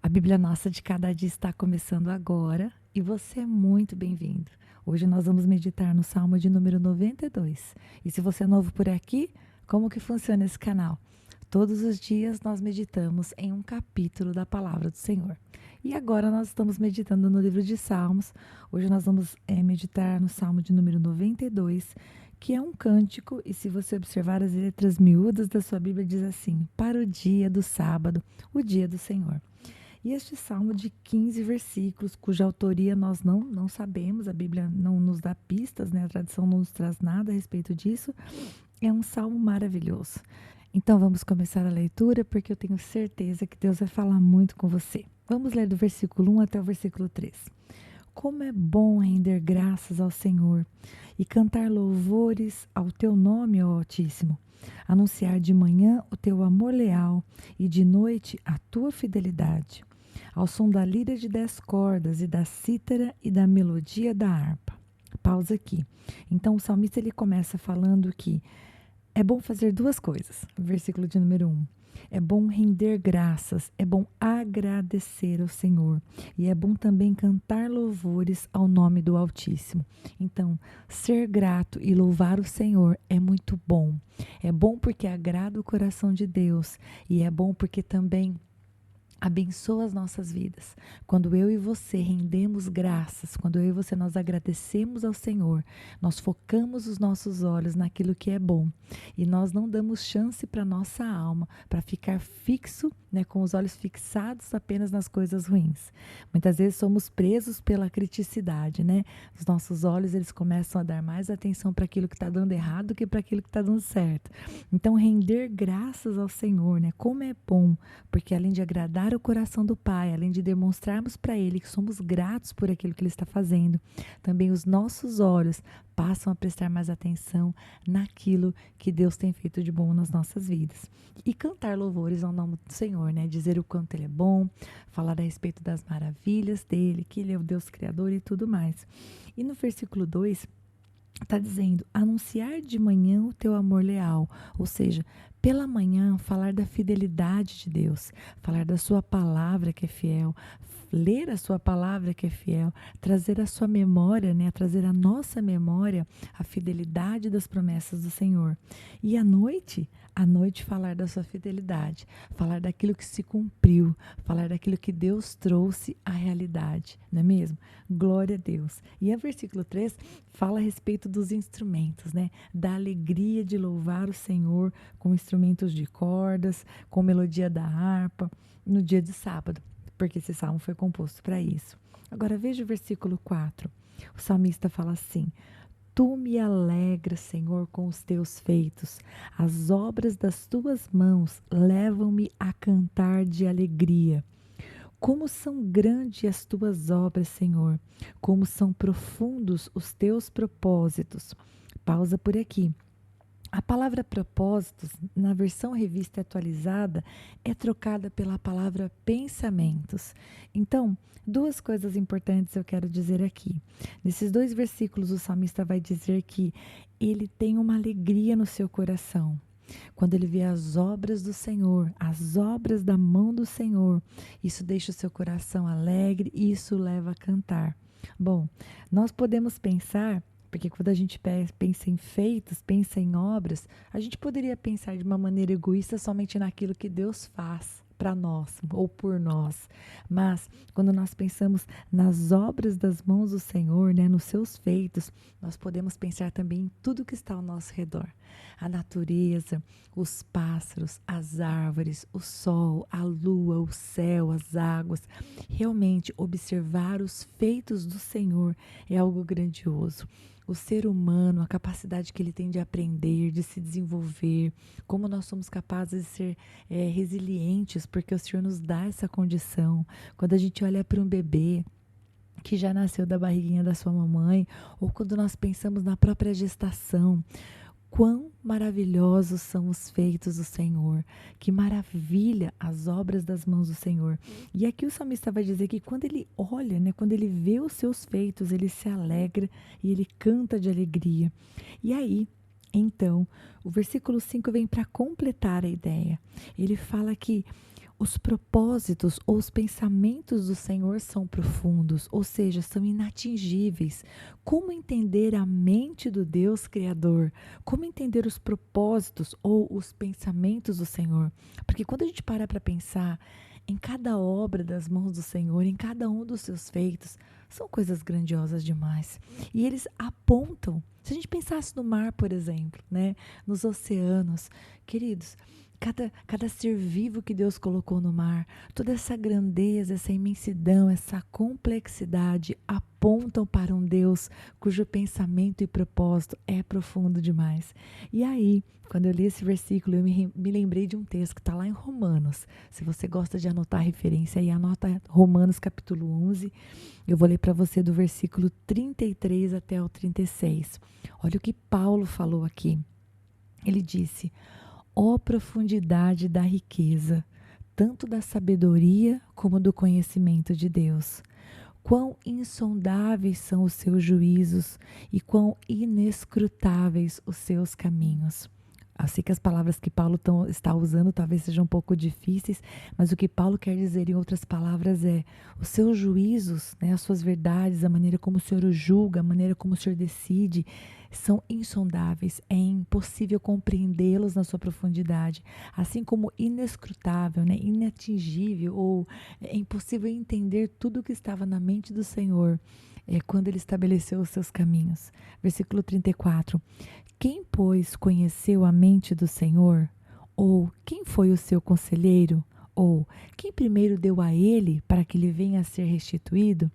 A Bíblia Nossa de Cada Dia está começando agora e você é muito bem-vindo. Hoje nós vamos meditar no Salmo de número 92. E se você é novo por aqui, como que funciona esse canal? Todos os dias nós meditamos em um capítulo da Palavra do Senhor. E agora nós estamos meditando no livro de Salmos. Hoje nós vamos meditar no Salmo de número 92, que é um cântico, e se você observar as letras miúdas da sua Bíblia, diz assim: para o dia do sábado, o dia do Senhor. E este salmo de 15 versículos, cuja autoria nós não sabemos, a Bíblia não nos dá pistas, né? A tradição não nos traz nada a respeito disso, é um salmo maravilhoso. Então vamos começar a leitura, porque eu tenho certeza que Deus vai falar muito com você. Vamos ler do versículo 1 até o versículo 3. Como é bom render graças ao Senhor e cantar louvores ao teu nome, ó Altíssimo. Anunciar de manhã o teu amor leal e de noite a tua fidelidade. Ao som da lira de 10 cordas e da cítara e da melodia da harpa. Pausa aqui. Então o salmista ele começa falando que é bom fazer duas coisas. Versículo de número 1. É bom render graças, é bom agradecer ao Senhor e é bom também cantar louvores ao nome do Altíssimo. Então, ser grato e louvar o Senhor é muito bom. É bom porque agrada o coração de Deus e é bom porque também abençoa as nossas vidas. Quando eu e você rendemos graças, quando eu e você nós agradecemos ao Senhor, nós focamos os nossos olhos naquilo que é bom e nós não damos chance para nossa alma para ficar fixo, né, com os olhos fixados apenas nas coisas ruins. Muitas vezes somos presos pela criticidade, né? Os nossos olhos eles começam a dar mais atenção para aquilo que está dando errado do que para aquilo que está dando certo. Então render graças ao Senhor, né? Como é bom, porque além de agradar o coração do Pai, além de demonstrarmos para Ele que somos gratos por aquilo que Ele está fazendo, também os nossos olhos passam a prestar mais atenção naquilo que Deus tem feito de bom nas nossas vidas. E cantar louvores ao nome do Senhor, né? Dizer o quanto Ele é bom, falar a respeito das maravilhas dEle, que Ele é o Deus Criador e tudo mais. E no versículo 2, está dizendo, anunciar de manhã o teu amor leal, ou seja, pela manhã falar da fidelidade de Deus, falar da sua palavra que é fiel, ler a sua palavra que é fiel, trazer a sua memória, né, trazer a nossa memória a fidelidade das promessas do Senhor. E à noite falar da sua fidelidade, falar daquilo que se cumpriu, falar daquilo que Deus trouxe à realidade, não é mesmo? Glória a Deus. E o versículo 3 fala a respeito dos instrumentos, né? Da alegria de louvar o Senhor com instrumentos de cordas, com melodia da harpa, no dia de sábado, porque esse salmo foi composto para isso. Agora veja o versículo 4. O salmista fala assim: tu me alegras, Senhor, com os teus feitos. As obras das tuas mãos levam-me a cantar de alegria. Como são grandes as tuas obras, Senhor. Como são profundos os teus propósitos. Pausa por aqui. A palavra propósitos, na versão revista atualizada, é trocada pela palavra pensamentos. Então, duas coisas importantes eu quero dizer aqui. Nesses dois versículos, o salmista vai dizer que ele tem uma alegria no seu coração. Quando ele vê as obras do Senhor, as obras da mão do Senhor, isso deixa o seu coração alegre e isso leva a cantar. Bom, nós podemos pensar, porque quando a gente pensa em feitos, pensa em obras, a gente poderia pensar de uma maneira egoísta somente naquilo que Deus faz para nós ou por nós. Mas quando nós pensamos nas obras das mãos do Senhor, né, nos seus feitos, nós podemos pensar também em tudo que está ao nosso redor. A natureza, os pássaros, as árvores, o sol, a lua, o céu, as águas. Realmente observar os feitos do Senhor é algo grandioso. O ser humano, a capacidade que ele tem de aprender, de se desenvolver, como nós somos capazes de ser resilientes, porque o Senhor nos dá essa condição. Quando a gente olha para um bebê que já nasceu da barriguinha da sua mamãe, ou quando nós pensamos na própria gestação, quão maravilhosos são os feitos do Senhor, que maravilha as obras das mãos do Senhor. E aqui o salmista vai dizer que quando ele olha, né, quando ele vê os seus feitos, ele se alegra e ele canta de alegria. E aí, então, o versículo 5 vem para completar a ideia. Ele fala que Os propósitos ou os pensamentos do Senhor são profundos, ou seja, são inatingíveis. Como entender a mente do Deus Criador? Como entender os propósitos ou os pensamentos do Senhor? Porque quando a gente para pensar em cada obra das mãos do Senhor, em cada um dos seus feitos, são coisas grandiosas demais. E eles apontam. Se a gente pensasse no mar, por exemplo, né, nos oceanos, queridos, cada ser vivo que Deus colocou no mar, toda essa grandeza, essa imensidão, essa complexidade apontam para um Deus cujo pensamento e propósito é profundo demais. E aí, quando eu li esse versículo, eu me lembrei de um texto que está lá em Romanos. Se você gosta de anotar a referência, aí anota Romanos capítulo 11. Eu vou ler para você do versículo 33 até o 36. Olha o que Paulo falou aqui. Ele disse: ó profundidade da riqueza, tanto da sabedoria como do conhecimento de Deus. Quão insondáveis são os seus juízos e quão inescrutáveis os seus caminhos. Eu sei que as palavras que Paulo está usando talvez sejam um pouco difíceis, mas o que Paulo quer dizer em outras palavras é: os seus juízos, né, as suas verdades, a maneira como o Senhor o julga, a maneira como o Senhor decide, são insondáveis. É impossível compreendê-los na sua profundidade, assim como inescrutável, né, inatingível, ou é impossível entender tudo o que estava na mente do Senhor quando ele estabeleceu os seus caminhos. Versículo 34. Quem, pois, conheceu a mente do Senhor? Ou quem foi o seu conselheiro? Ou quem primeiro deu a ele para que lhe venha a ser restituído?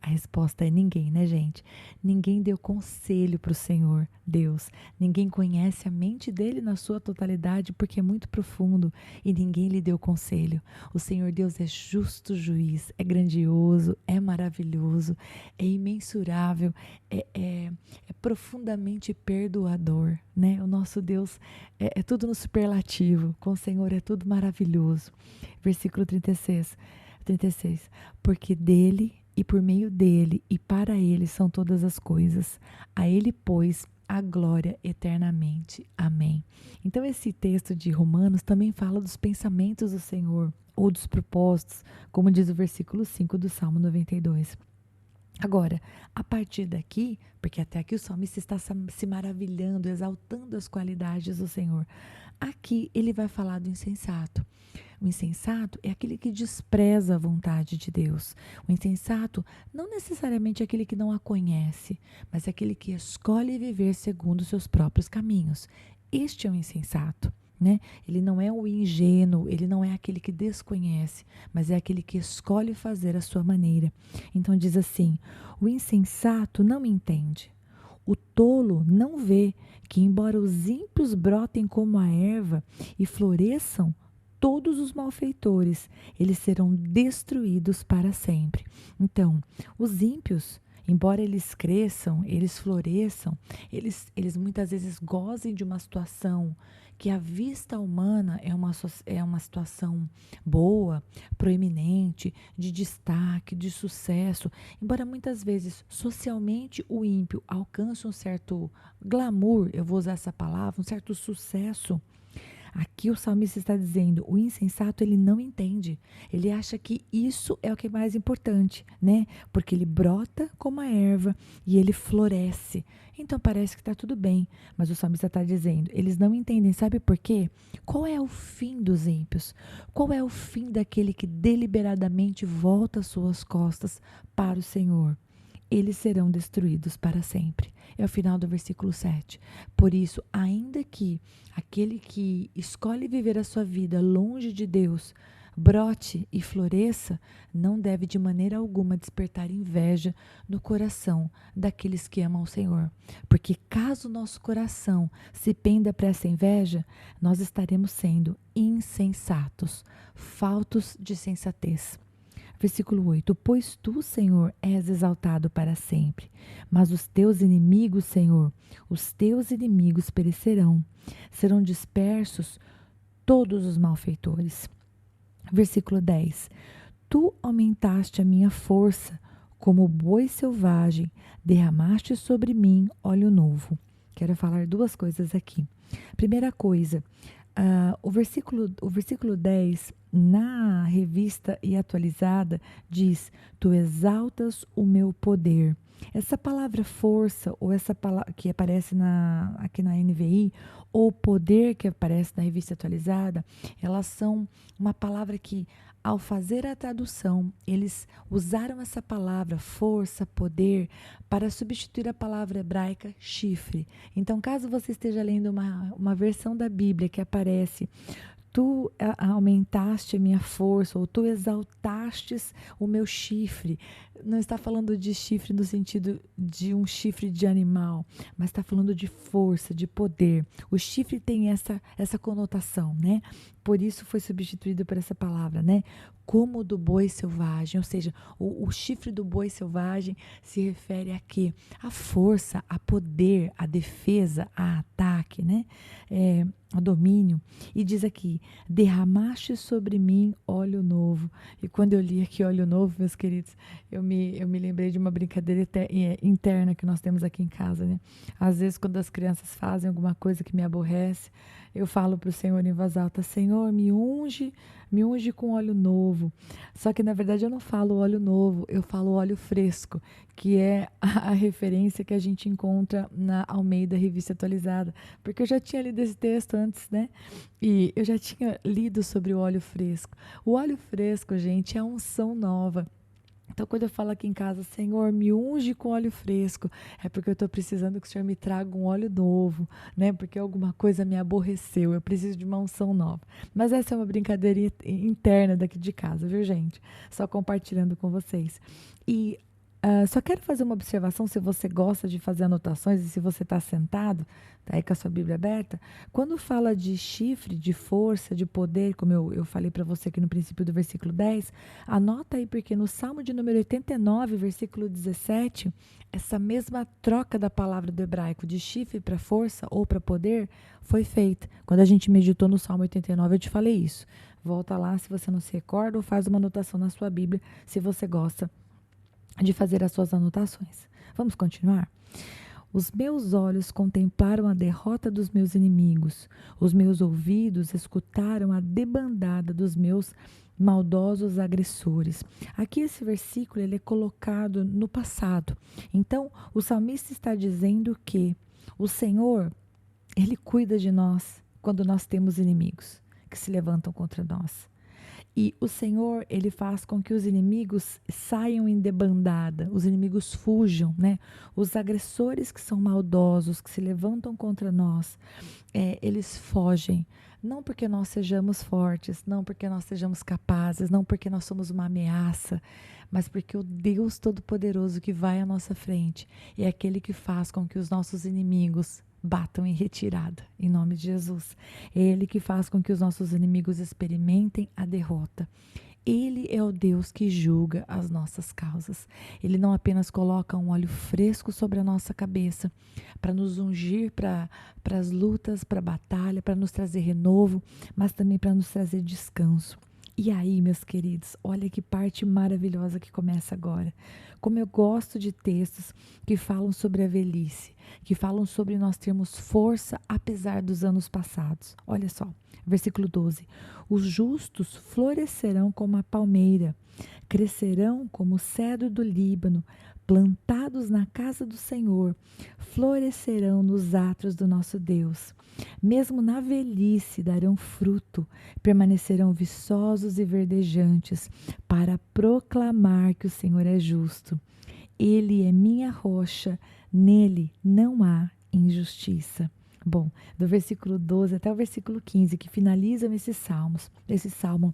A resposta é ninguém, né, gente? Ninguém deu conselho para o Senhor, Deus. Ninguém conhece a mente dele na sua totalidade porque é muito profundo e ninguém lhe deu conselho. O Senhor Deus é justo juiz, é grandioso, é maravilhoso, é imensurável, é profundamente perdoador, né? O nosso Deus é tudo no superlativo. Com o Senhor é tudo maravilhoso. Versículo 36. Porque dele e por meio dele e para ele são todas as coisas. A ele, pois, a glória eternamente. Amém. Então esse texto de Romanos também fala dos pensamentos do Senhor, ou dos propósitos, como diz o versículo 5 do Salmo 92. Agora, a partir daqui, porque até aqui o salmista está se maravilhando, exaltando as qualidades do Senhor. Aqui ele vai falar do insensato. O insensato é aquele que despreza a vontade de Deus. O insensato não necessariamente é aquele que não a conhece, mas é aquele que escolhe viver segundo os seus próprios caminhos. Este é o insensato, né? Ele não é o ingênuo, ele não é aquele que desconhece, mas é aquele que escolhe fazer a sua maneira. Então diz assim: o insensato não entende. O tolo não vê que, embora os ímpios brotem como a erva e floresçam, todos os malfeitores, eles serão destruídos para sempre. Então, os ímpios, embora eles cresçam, eles floresçam, eles muitas vezes gozem de uma situação que à vista humana é uma situação boa, proeminente, de destaque, de sucesso. Embora muitas vezes socialmente o ímpio alcance um certo glamour, eu vou usar essa palavra, um certo sucesso. Aqui o salmista está dizendo: o insensato ele não entende, ele acha que isso é o que é mais importante, né? Porque ele brota como a erva e ele floresce. Então parece que está tudo bem, mas o salmista está dizendo: eles não entendem, sabe por quê? Qual é o fim dos ímpios? Qual é o fim daquele que deliberadamente volta as suas costas para o Senhor? Eles serão destruídos para sempre. É o final do versículo 7. Por isso, ainda que aquele que escolhe viver a sua vida longe de Deus brote e floresça, não deve de maneira alguma despertar inveja no coração daqueles que amam o Senhor. Porque caso o nosso coração se penda para essa inveja, nós estaremos sendo insensatos, faltos de sensatez. Versículo 8. Pois tu, Senhor, és exaltado para sempre, mas os teus inimigos, Senhor, os teus inimigos perecerão, serão dispersos todos os malfeitores. Versículo 10. Tu aumentaste a minha força, como boi selvagem, derramaste sobre mim óleo novo. Quero falar duas coisas aqui. Primeira coisa, O versículo 10, na revista e atualizada, diz: Tu exaltas o meu poder. Essa palavra força, ou essa palavra que aparece aqui na NVI, ou poder que aparece na revista atualizada, elas são uma palavra que, ao fazer a tradução, eles usaram essa palavra, força, poder, para substituir a palavra hebraica chifre. Então, caso você esteja lendo uma versão da Bíblia que aparece: Tu aumentaste a minha força, ou tu exaltastes o meu chifre. Não está falando de chifre no sentido de um chifre de animal, mas está falando de força, de poder. O chifre tem essa conotação, né? Por isso foi substituído por essa palavra, né? Como o do boi selvagem, ou seja, o chifre do boi selvagem se refere a quê? A força, a poder, a defesa, a ataque, né? A domínio. E diz aqui: derramaste sobre mim óleo novo. E quando eu li aqui óleo novo, meus queridos, eu me lembrei de uma brincadeira interna que nós temos aqui em casa, né? Às vezes, quando as crianças fazem alguma coisa que me aborrece, eu falo para o Senhor em voz alta: Senhor, me unge com óleo novo. Só que, na verdade, eu não falo óleo novo, eu falo óleo fresco, que é a referência que a gente encontra na Almeida Revista Atualizada. Porque eu já tinha lido esse texto antes, né? E eu já tinha lido sobre o óleo fresco. O óleo fresco, gente, é a unção nova. Então, quando eu falo aqui em casa: Senhor, me unge com óleo fresco, é porque eu estou precisando que o Senhor me traga um óleo novo, né? Porque alguma coisa me aborreceu, eu preciso de uma unção nova. Mas essa é uma brincadeira interna daqui de casa, viu, gente? Só compartilhando com vocês. E só quero fazer uma observação, se você gosta de fazer anotações e se você está sentado, tá aí com a sua Bíblia aberta. Quando fala de chifre, de força, de poder, como eu falei para você aqui no princípio do versículo 10, anota aí, porque no Salmo de número 89, versículo 17, essa mesma troca da palavra do hebraico de chifre para força ou para poder foi feita. Quando a gente meditou no Salmo 89, eu te falei isso. Volta lá se você não se recorda, ou faz uma anotação na sua Bíblia, se você gosta de fazer as suas anotações. Vamos continuar? Os meus olhos contemplaram a derrota dos meus inimigos, os meus ouvidos escutaram a debandada dos meus maldosos agressores. Aqui esse versículo ele é colocado no passado. Então, o salmista está dizendo que o Senhor, ele cuida de nós quando nós temos inimigos que se levantam contra nós. E o Senhor, ele faz com que os inimigos saiam em debandada, os inimigos fujam, né? Os agressores que são maldosos, que se levantam contra nós, eles fogem. Não porque nós sejamos fortes, não porque nós sejamos capazes, não porque nós somos uma ameaça, mas porque o Deus Todo-Poderoso que vai à nossa frente é aquele que faz com que os nossos inimigos batam em retirada, em nome de Jesus. É Ele que faz com que os nossos inimigos experimentem a derrota. Ele é o Deus que julga as nossas causas. Ele não apenas coloca um óleo fresco sobre a nossa cabeça para nos ungir para as lutas, para a batalha, para nos trazer renovo, mas também para nos trazer descanso. E aí, meus queridos, olha que parte maravilhosa que começa agora. Como eu gosto de textos que falam sobre a velhice, que falam sobre nós termos força apesar dos anos passados. Olha só, versículo 12. Os justos florescerão como a palmeira, crescerão como o cedro do Líbano, plantados na casa do Senhor, florescerão nos átrios do nosso Deus. Mesmo na velhice darão fruto, permanecerão viçosos e verdejantes, para proclamar que o Senhor é justo. Ele é minha rocha, nele não há injustiça. Bom, do versículo 12 até o versículo 15, que finalizam esse salmo,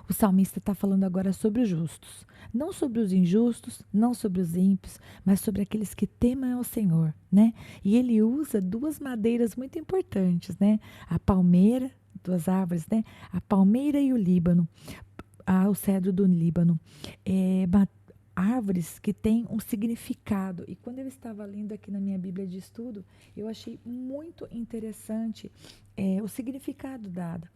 o salmista está falando agora sobre os justos. Não sobre os injustos, não sobre os ímpios, mas sobre aqueles que temem ao Senhor, né? E ele usa duas madeiras muito importantes, né? A palmeira, duas árvores, né? A palmeira e o Líbano, o cedro do Líbano. Árvores que têm um significado. E quando eu estava lendo aqui na minha Bíblia de estudo, eu achei muito interessante o significado dado.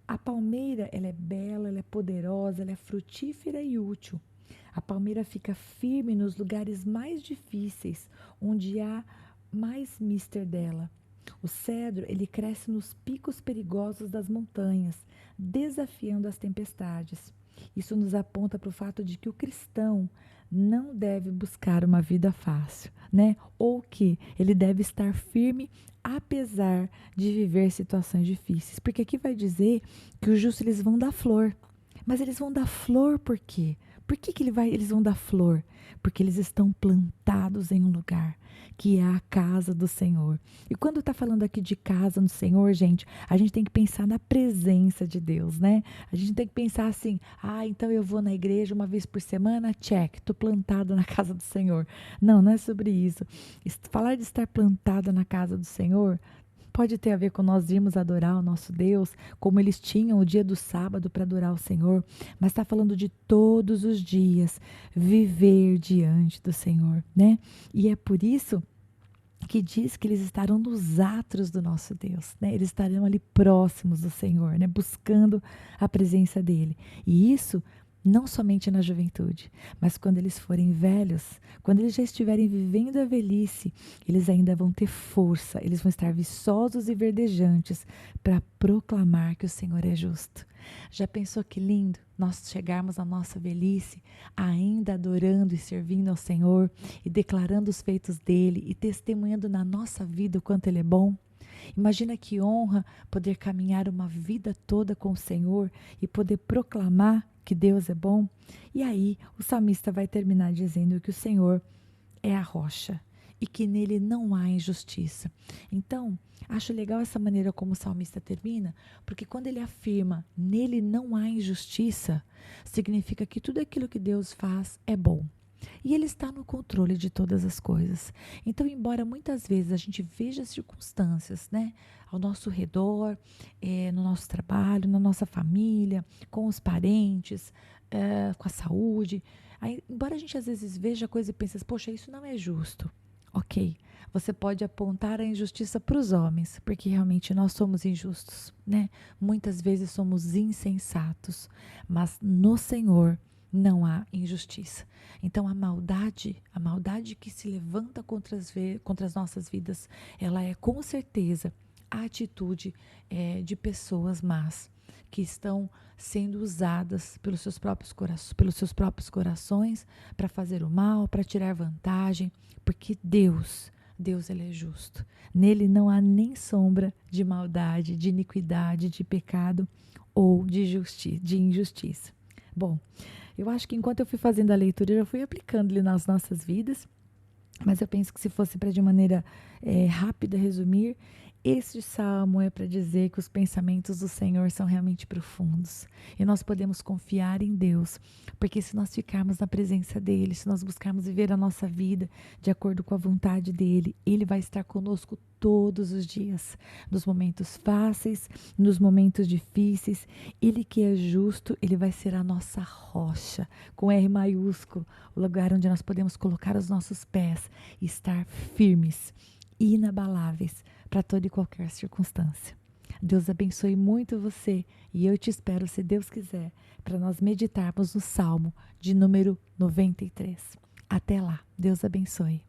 A palmeira, ela é bela, ela é poderosa, ela é frutífera e útil. A palmeira fica firme nos lugares mais difíceis, onde há mais mister dela. O cedro, ele cresce nos picos perigosos das montanhas, desafiando as tempestades. Isso nos aponta para o fato de que o cristão não deve buscar uma vida fácil, né? Ou que ele deve estar firme apesar de viver situações difíceis. Porque aqui vai dizer que os justos eles vão dar flor. Mas eles vão dar flor por quê? Por que eles vão dar flor? Porque eles estão plantados em um lugar que é a casa do Senhor. E quando está falando aqui de casa no Senhor, gente, a gente tem que pensar na presença de Deus, né? A gente tem que pensar assim, então eu vou na igreja uma vez por semana, check, estou plantada na casa do Senhor. Não, não é sobre isso. Falar de estar plantada na casa do Senhor pode ter a ver com nós irmos adorar o nosso Deus, como eles tinham o dia do sábado para adorar o Senhor, mas está falando de todos os dias viver diante do Senhor, né? E é por isso que diz que eles estarão nos átrios do nosso Deus, né? Eles estarão ali próximos do Senhor, né? Buscando a presença dele. E isso não somente na juventude, mas quando eles forem velhos, quando eles já estiverem vivendo a velhice, eles ainda vão ter força, eles vão estar viçosos e verdejantes para proclamar que o Senhor é justo. Já pensou que lindo nós chegarmos à nossa velhice ainda adorando e servindo ao Senhor e declarando os feitos dele e testemunhando na nossa vida o quanto ele é bom? Imagina que honra poder caminhar uma vida toda com o Senhor e poder proclamar que Deus é bom. E aí o salmista vai terminar dizendo que o Senhor é a rocha e que nele não há injustiça. Então, acho legal essa maneira como o salmista termina, porque quando ele afirma nele não há injustiça, significa que tudo aquilo que Deus faz é bom. E ele está no controle de todas as coisas. Então, embora muitas vezes a gente veja circunstâncias, né, ao nosso redor, no nosso trabalho, na nossa família, com os parentes, com a saúde, aí, embora a gente às vezes veja coisa e pense, poxa, isso não é justo. Ok, você pode apontar a injustiça para os homens, porque realmente nós somos injustos, né? Muitas vezes somos insensatos, mas no Senhor não há injustiça. Então a maldade que se levanta contra as nossas vidas, ela é com certeza a atitude de pessoas más, que estão sendo usadas pelos seus próprios corações para fazer o mal, para tirar vantagem, porque Deus ele é justo. Nele não há nem sombra de maldade, de iniquidade, de pecado ou de injustiça. Bom, eu acho que enquanto eu fui fazendo a leitura, eu já fui aplicando ali nas nossas vidas, mas eu penso que se fosse para de maneira rápida resumir, este salmo é para dizer que os pensamentos do Senhor são realmente profundos e nós podemos confiar em Deus, porque se nós ficarmos na presença dEle, se nós buscarmos viver a nossa vida de acordo com a vontade dEle, Ele vai estar conosco todos os dias, nos momentos fáceis, nos momentos difíceis. Ele que é justo, Ele vai ser a nossa rocha, com R maiúsculo, o lugar onde nós podemos colocar os nossos pés e estar firmes, inabaláveis, para toda e qualquer circunstância. Deus abençoe muito você e eu te espero, se Deus quiser, para nós meditarmos no Salmo de número 93. Até lá, Deus abençoe.